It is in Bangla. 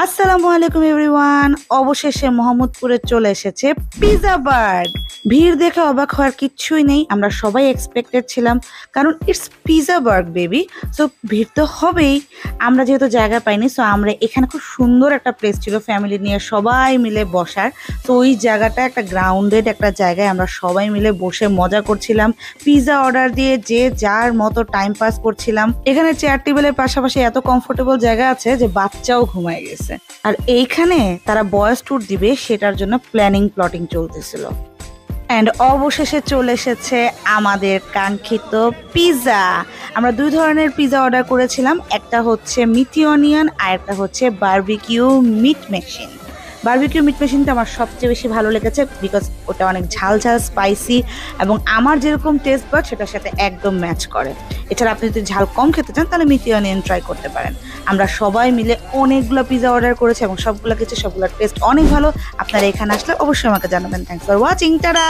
আসসালামু আলাইকুম এভরিওয়ান। অবশেষে মোহাম্মদপুরে চলে এসেছে পিজা বার্গ। ভিড় দেখে অবাক হওয়ার কিচ্ছুই নেই, আমরা সবাই এক্সপেক্টেড ছিলাম, কারণ it's pizza burg baby. So ভিড় তো হবেই। আমরা যেহেতু জায়গা পাইনি, সো আমরা এখানে খুব সুন্দর একটা প্লেস ছিল ফ্যামিলি নিয়ে সবাই মিলে বসার। তো ওই জায়গাটা একটা গ্রাউন্ডেড একটা জায়গায় আমরা সবাই মিলে বসে মজা করছিলাম, পিজা অর্ডার দিয়ে যে যার মতো টাইম পাস করছিলাম। এখানে চেয়ার টেবিলের পাশাপাশি এত কমফোর্টেবল জায়গা আছে যে বাচ্চাও ঘুমায় গেছে। আর এইখানে তারা বয়েজ ট্যুর দিবে, সেটার জন্য প্ল্যাটিং চলতেছিল। অ্যান্ড অবশেষে চলে এসেছে আমাদের কাঙ্ক্ষিত পিজা। আমরা দুই ধরনের পিজা অর্ডার করেছিলাম, একটা হচ্ছে মিথি অনিয়ন আর একটা হচ্ছে barbecue meat machine. Barbecue meat মেশিনটা আমার সবচেয়ে বেশি ভালো লেগেছে, বিকজ ওটা অনেক ঝাল ঝাল স্পাইসি এবং আমার যেরকম টেস্ট বাড সেটার সাথে একদম ম্যাচ করে। এছাড়া আপনি যদি ঝাল কম খেতে চান তাহলে মিথি অনিয়ন ট্রাই করতে পারেন। আমরা সবাই মিলে অনেকগুলো পিজা অর্ডার করেছি এবং সবগুলোর টেস্ট অনেক ভালো। আপনারা এখানে আসলে অবশ্যই আমাকে জানাবেন। Thanks for watching, tata.